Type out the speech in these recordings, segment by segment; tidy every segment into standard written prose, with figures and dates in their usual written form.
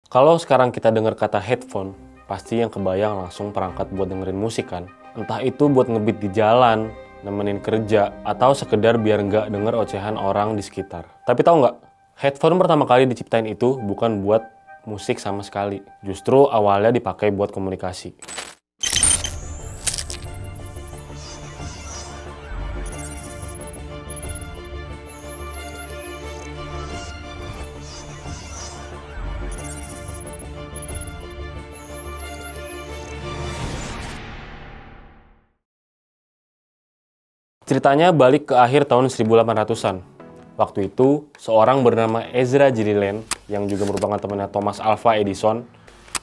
Kalau sekarang kita dengar kata headphone, pasti yang kebayang langsung perangkat buat dengerin musik kan? Entah itu buat ngebeat di jalan, nemenin kerja, atau sekedar biar nggak denger ocehan orang di sekitar. Tapi tahu nggak? Headphone pertama kali diciptain itu bukan buat musik sama sekali. Justru awalnya dipakai buat komunikasi. Ceritanya balik ke akhir tahun 1800-an. Waktu itu, seorang bernama Ezra Gilliland, yang juga merupakan temannya Thomas Alva Edison,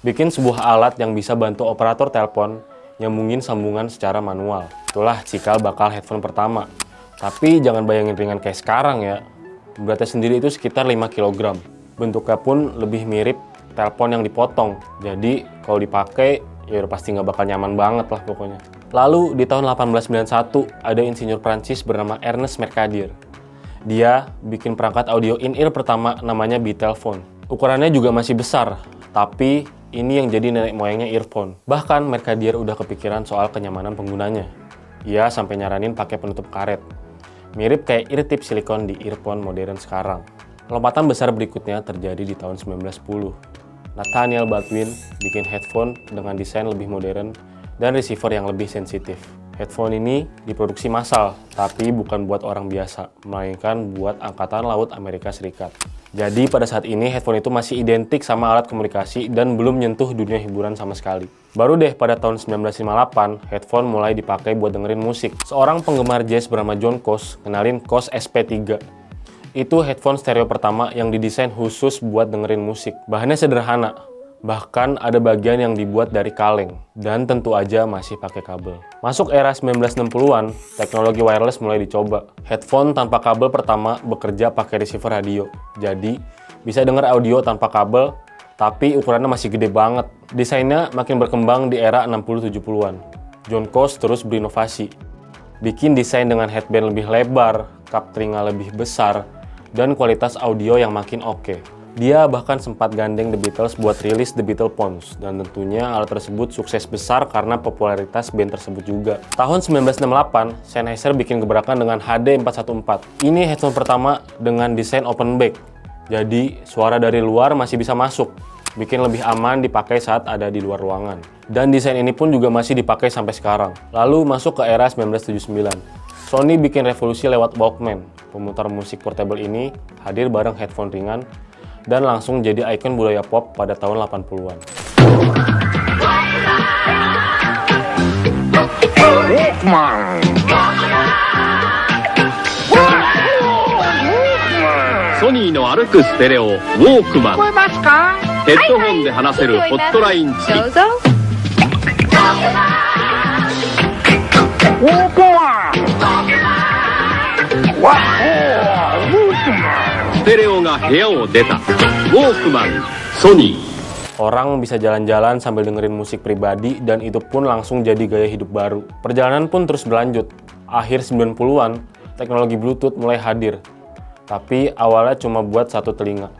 bikin sebuah alat yang bisa bantu operator telepon nyambungin sambungan secara manual. Itulah cikal bakal headphone pertama. Tapi jangan bayangin ringan kayak sekarang ya. Beratnya sendiri itu sekitar 5 kg. Bentuknya pun lebih mirip telepon yang dipotong. Jadi kalau dipakai, ya udah pasti nggak bakal nyaman banget lah pokoknya. Lalu di tahun 1891 ada insinyur Prancis bernama Ernest Mercadier. Dia bikin perangkat audio in-ear pertama namanya Beetlephone. Ukurannya juga masih besar, tapi ini yang jadi nenek moyangnya earphone. Bahkan Mercadier udah kepikiran soal kenyamanan penggunanya. Ia sampai nyaranin pakai penutup karet. Mirip kayak ear tip silikon di earphone modern sekarang. Lompatan besar berikutnya terjadi di tahun 1910. Nathaniel Baldwin bikin headphone dengan desain lebih modern dan receiver yang lebih sensitif. Headphone ini diproduksi massal, tapi bukan buat orang biasa, melainkan buat Angkatan Laut Amerika Serikat. Jadi pada saat ini headphone itu masih identik sama alat komunikasi dan belum nyentuh dunia hiburan sama sekali. Baru deh pada tahun 1958, headphone mulai dipakai buat dengerin musik. Seorang penggemar jazz bernama John Coase kenalin Coase SP3. Itu headphone stereo pertama yang didesain khusus buat dengerin musik. Bahannya sederhana. Bahkan ada bagian yang dibuat dari kaleng, dan tentu aja masih pakai kabel. Masuk era 1960-an, teknologi wireless mulai dicoba. Headphone tanpa kabel pertama bekerja pakai receiver radio. Jadi, bisa dengar audio tanpa kabel, tapi ukurannya masih gede banget. Desainnya makin berkembang di era 60-70-an. John Coase terus berinovasi. Bikin desain dengan headband lebih lebar, kap telinga lebih besar, dan kualitas audio yang makin oke. Dia bahkan sempat gandeng The Beatles buat rilis The Beetlephones, dan tentunya alat tersebut sukses besar karena popularitas band tersebut juga. Tahun 1968, Sennheiser bikin gebrakan dengan HD414. Ini headphone pertama dengan desain open back, jadi suara dari luar masih bisa masuk, bikin lebih aman dipakai saat ada di luar ruangan. Dan desain ini pun juga masih dipakai sampai sekarang. Lalu masuk ke era 1979. Sony bikin revolusi lewat Walkman. Pemutar musik portable ini hadir bareng headphone ringan, dan langsung jadi ikon budaya pop pada tahun 80-an. Sony の歩くステレオウォークマン。ヘッドホンで話せるホットライン付き。どうぞ。ウォークマン。ステレオが部屋を出た。ウォークマン、ソニー。Orang bisa jalan-jalan sambil dengerin musik pribadi, dan itu pun langsung jadi gaya hidup baru. Perjalanan pun terus berlanjut. Akhir 90-an, teknologi Bluetooth mulai hadir. Tapi awalnya cuma buat satu telinga.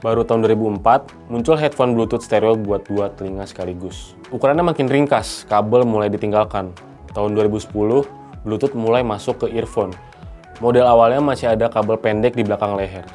Baru tahun 2004, muncul headphone Bluetooth stereo buat dua telinga sekaligus. Ukurannya makin ringkas, kabel mulai ditinggalkan. Tahun 2010, Bluetooth mulai masuk ke earphone. Model awalnya masih ada kabel pendek di belakang leher.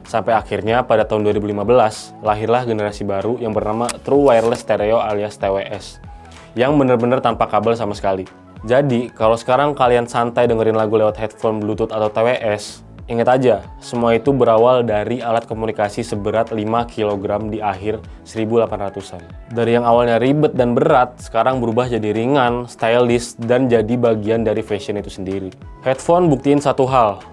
Sampai akhirnya pada tahun 2015, lahirlah generasi baru yang bernama True Wireless Stereo alias TWS, yang bener-bener tanpa kabel sama sekali. Jadi, kalau sekarang kalian santai dengerin lagu lewat headphone Bluetooth atau TWS, ingat aja, semua itu berawal dari alat komunikasi seberat 5 kg di akhir 1800-an. Dari yang awalnya ribet dan berat, sekarang berubah jadi ringan, stylish, dan jadi bagian dari fashion itu sendiri. Headphone buktiin satu hal,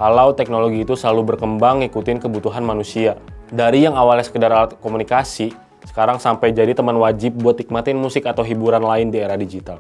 kalau teknologi itu selalu berkembang ngikutin kebutuhan manusia. Dari yang awalnya sekedar alat komunikasi, sekarang sampai jadi teman wajib buat nikmatin musik atau hiburan lain di era digital.